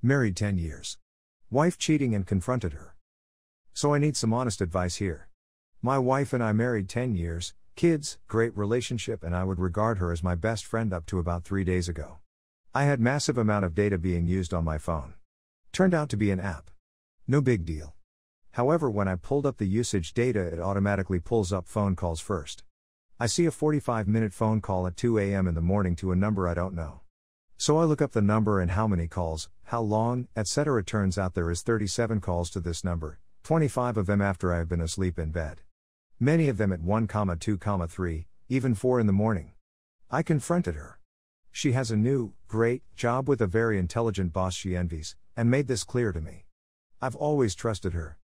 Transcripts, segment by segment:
Married 10 years. Wife cheating and confronted her. So I need some honest advice here. My wife and I married 10 years, kids, great relationship, and I would regard her as my best friend up to about 3 days ago. I had massive amount of data being used on my phone. Turned out to be an app. No big deal. However, when I pulled up the usage data, it automatically pulls up phone calls first. I see a 45-minute phone call at 2 a.m. in the morning to a number I don't know. So I look up the number and how many calls, how long, etc. Turns out there is 37 calls to this number, 25 of them after I have been asleep in bed. Many of them at 1, 2, 3, even 4 in the morning. I confronted her. She has a new, great, job with a very intelligent boss she envies, and made this clear to me. I've always trusted her.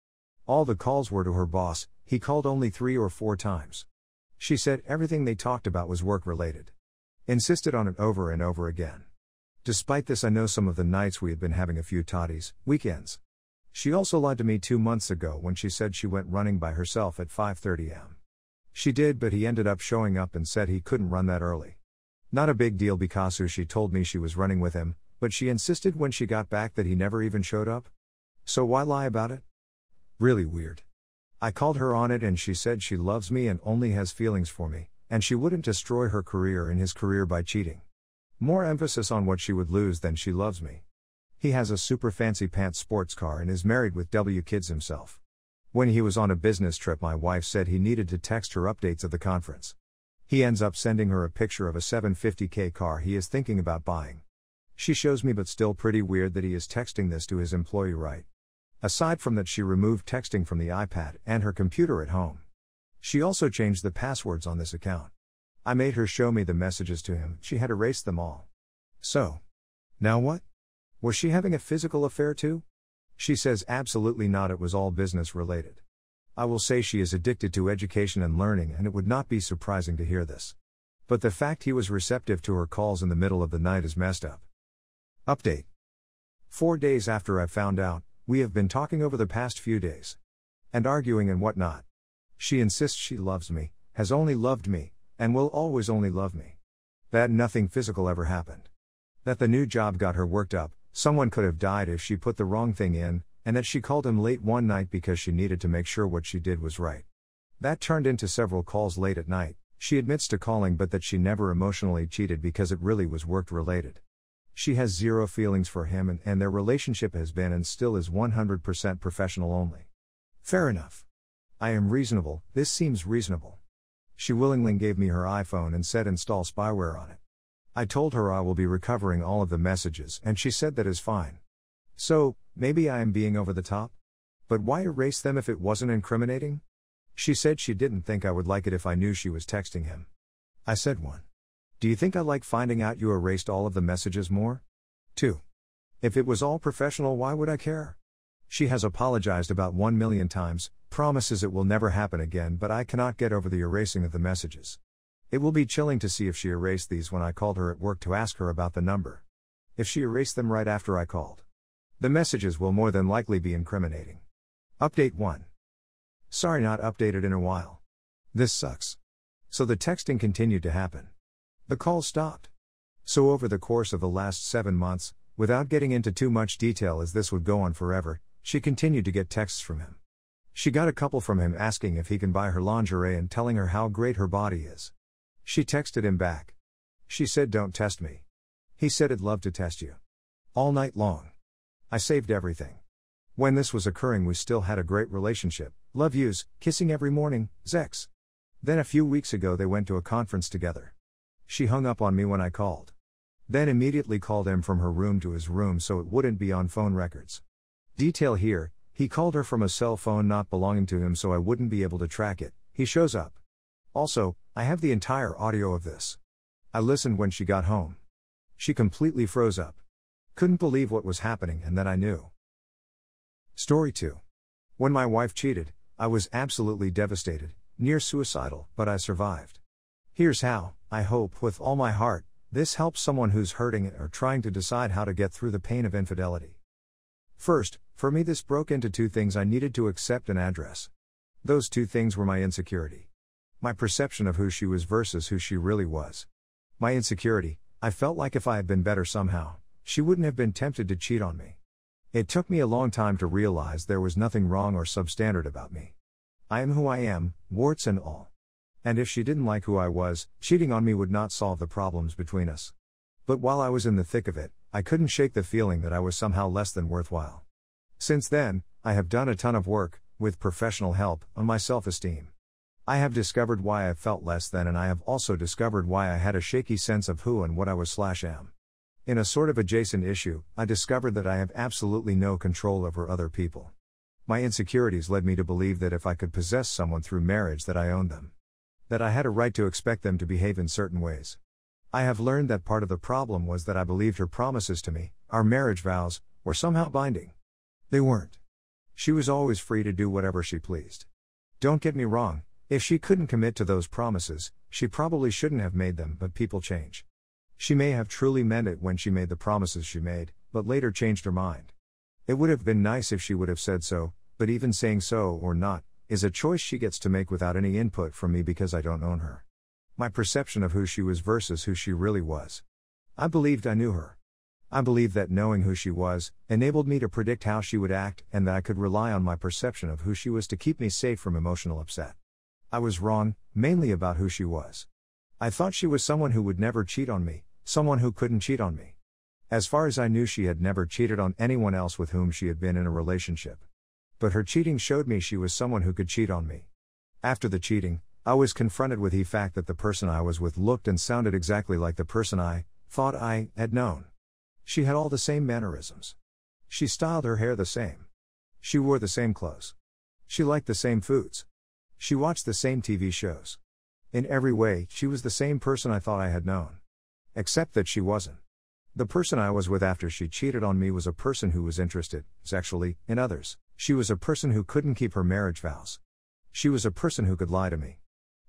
All the calls were to her boss, he called only 3 or 4 times. She said everything they talked about was work-related. Insisted on it over and over again. Despite this, I know some of the nights we had been having a few toddies, weekends. She also lied to me 2 months ago when she said she went running by herself at 5:30 am. She did, but he ended up showing up and said he couldn't run that early. Not a big deal because she told me she was running with him, but she insisted when she got back that he never even showed up. So why lie about it? Really weird. I called her on it and she said she loves me and only has feelings for me, and she wouldn't destroy her career and his career by cheating. More emphasis on what she would lose than she loves me. He has a super fancy pants sports car and is married with kids himself. When he was on a business trip, my wife said he needed to text her updates of the conference. He ends up sending her a picture of a $750K car he is thinking about buying. She shows me, but still pretty weird that he is texting this to his employee, right? Aside from that, she removed texting from the iPad and her computer at home. She also changed the passwords on this account. I made her show me the messages to him, she had erased them all. So, now what? Was she having a physical affair too? She says absolutely not, it was all business related. I will say she is addicted to education and learning, and it would not be surprising to hear this. But the fact he was receptive to her calls in the middle of the night is messed up. Update. 4 days after I found out, we have been talking over the past few days. And arguing and whatnot. She insists she loves me, has only loved me, and will always only love me. That nothing physical ever happened. That the new job got her worked up, someone could have died if she put the wrong thing in, and that she called him late one night because she needed to make sure what she did was right. That turned into several calls late at night. She admits to calling, but that she never emotionally cheated because it really was work related. She has zero feelings for him and their relationship has been and still is 100% professional only. Fair enough. I am reasonable, this seems reasonable. She willingly gave me her iPhone and said install spyware on it. I told her I will be recovering all of the messages and she said that is fine. So, maybe I am being over the top? But why erase them if it wasn't incriminating? She said she didn't think I would like it if I knew she was texting him. I said 1. Do you think I like finding out you erased all of the messages more? 2. If it was all professional, why would I care? She has apologized about 1 million times, promises it will never happen again, but I cannot get over the erasing of the messages. It will be chilling to see if she erased these when I called her at work to ask her about the number. If she erased them right after I called, the messages will more than likely be incriminating. Update 1. Sorry, not updated in a while. This sucks. So the texting continued to happen. The calls stopped. So over the course of the last 7 months, without getting into too much detail as this would go on forever, she continued to get texts from him. She got a couple from him asking if he can buy her lingerie and telling her how great her body is. She texted him back. She said, "Don't test me." He said, "I'd love to test you." All night long. I saved everything. When this was occurring, we still had a great relationship, love yous, kissing every morning, Zex. Then a few weeks ago they went to a conference together. She hung up on me when I called. Then immediately called him from her room to his room so it wouldn't be on phone records. Detail here, he called her from a cell phone not belonging to him so I wouldn't be able to track it. He shows up. Also, I have the entire audio of this. I listened when she got home. She completely froze up. Couldn't believe what was happening and then I knew. Story 2. When my wife cheated, I was absolutely devastated, near suicidal, but I survived. Here's how. I hope, with all my heart, this helps someone who's hurting or trying to decide how to get through the pain of infidelity. First, for me this broke into 2 things I needed to accept and address. Those 2 things were my insecurity. My perception of who she was versus who she really was. My insecurity, I felt like if I had been better somehow, she wouldn't have been tempted to cheat on me. It took me a long time to realize there was nothing wrong or substandard about me. I am who I am, warts and all. And if she didn't like who I was, cheating on me would not solve the problems between us. But while I was in the thick of it, I couldn't shake the feeling that I was somehow less than worthwhile. Since then, I have done a ton of work, with professional help, on my self-esteem. I have discovered why I felt less than, and I have also discovered why I had a shaky sense of who and what I was/am. In a sort of adjacent issue, I discovered that I have absolutely no control over other people. My insecurities led me to believe that if I could possess someone through marriage that I owned them. That I had a right to expect them to behave in certain ways. I have learned that part of the problem was that I believed her promises to me, our marriage vows, were somehow binding. They weren't. She was always free to do whatever she pleased. Don't get me wrong, if she couldn't commit to those promises, she probably shouldn't have made them, but people change. She may have truly meant it when she made the promises she made, but later changed her mind. It would have been nice if she would have said so, but even saying so or not, is a choice she gets to make without any input from me because I don't own her. My perception of who she was versus who she really was. I believed I knew her. I believed that knowing who she was, enabled me to predict how she would act and that I could rely on my perception of who she was to keep me safe from emotional upset. I was wrong, mainly about who she was. I thought she was someone who would never cheat on me. Someone who couldn't cheat on me. As far as I knew, she had never cheated on anyone else with whom she had been in a relationship. But her cheating showed me she was someone who could cheat on me. After the cheating, I was confronted with the fact that the person I was with looked and sounded exactly like the person I thought I had known. She had all the same mannerisms. She styled her hair the same. She wore the same clothes. She liked the same foods. She watched the same TV shows. In every way, she was the same person I thought I had known. Except that she wasn't. The person I was with after she cheated on me was a person who was interested, sexually, in others. She was a person who couldn't keep her marriage vows. She was a person who could lie to me.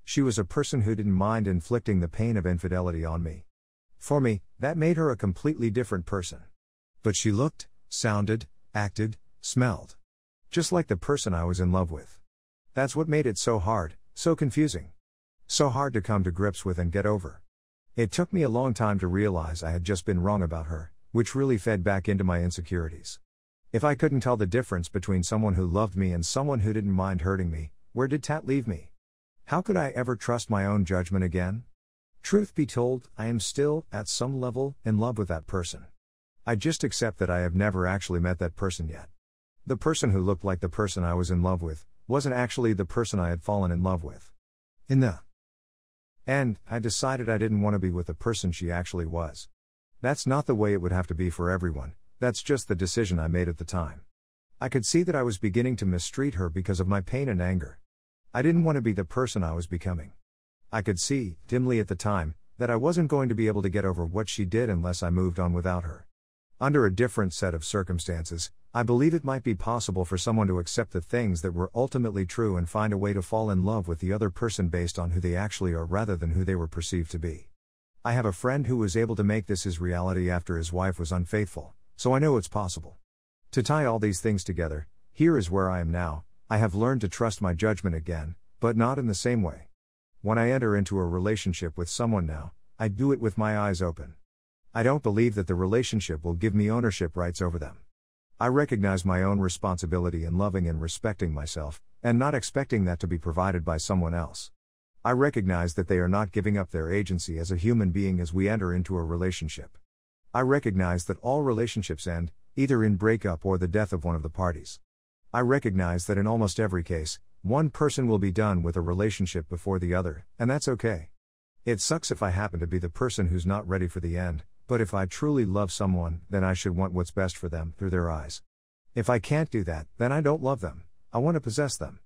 She was a person who didn't mind inflicting the pain of infidelity on me. For me, that made her a completely different person. But she looked, sounded, acted, smelled just like the person I was in love with. That's what made it so hard, so confusing. So hard to come to grips with and get over. It took me a long time to realize I had just been wrong about her, which really fed back into my insecurities. If I couldn't tell the difference between someone who loved me and someone who didn't mind hurting me, where did that leave me? How could I ever trust my own judgment again? Truth be told, I am still, at some level, in love with that person. I just accept that I have never actually met that person yet. The person who looked like the person I was in love with, wasn't actually the person I had fallen in love with. In the end, I decided I didn't want to be with the person she actually was. That's not the way it would have to be for everyone, that's just the decision I made at the time. I could see that I was beginning to mistreat her because of my pain and anger. I didn't want to be the person I was becoming. I could see, dimly at the time, that I wasn't going to be able to get over what she did unless I moved on without her. Under a different set of circumstances, I believe it might be possible for someone to accept the things that were ultimately true and find a way to fall in love with the other person based on who they actually are rather than who they were perceived to be. I have a friend who was able to make this his reality after his wife was unfaithful, so I know it's possible. To tie all these things together, here is where I am now. I have learned to trust my judgment again, but not in the same way. When I enter into a relationship with someone now, I do it with my eyes open. I don't believe that the relationship will give me ownership rights over them. I recognize my own responsibility in loving and respecting myself, and not expecting that to be provided by someone else. I recognize that they are not giving up their agency as a human being as we enter into a relationship. I recognize that all relationships end, either in breakup or the death of one of the parties. I recognize that in almost every case, one person will be done with a relationship before the other, and that's okay. It sucks if I happen to be the person who's not ready for the end, but if I truly love someone, then I should want what's best for them through their eyes. If I can't do that, then I don't love them. I want to possess them.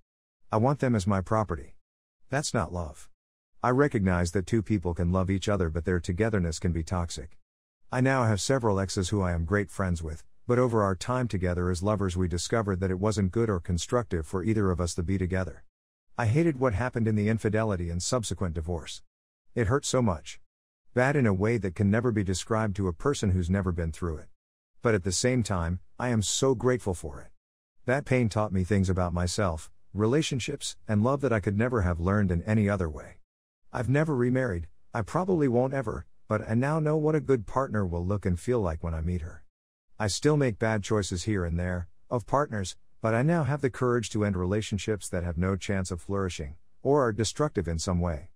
I want them as my property. That's not love. I recognize that two people can love each other but their togetherness can be toxic. I now have several exes who I am great friends with, but over our time together as lovers we discovered that it wasn't good or constructive for either of us to be together. I hated what happened in the infidelity and subsequent divorce. It hurt so much. Bad in a way that can never be described to a person who's never been through it. But at the same time, I am so grateful for it. That pain taught me things about myself, relationships, and love that I could never have learned in any other way. I've never remarried, I probably won't ever, but I now know what a good partner will look and feel like when I meet her. I still make bad choices here and there, of partners, but I now have the courage to end relationships that have no chance of flourishing, or are destructive in some way.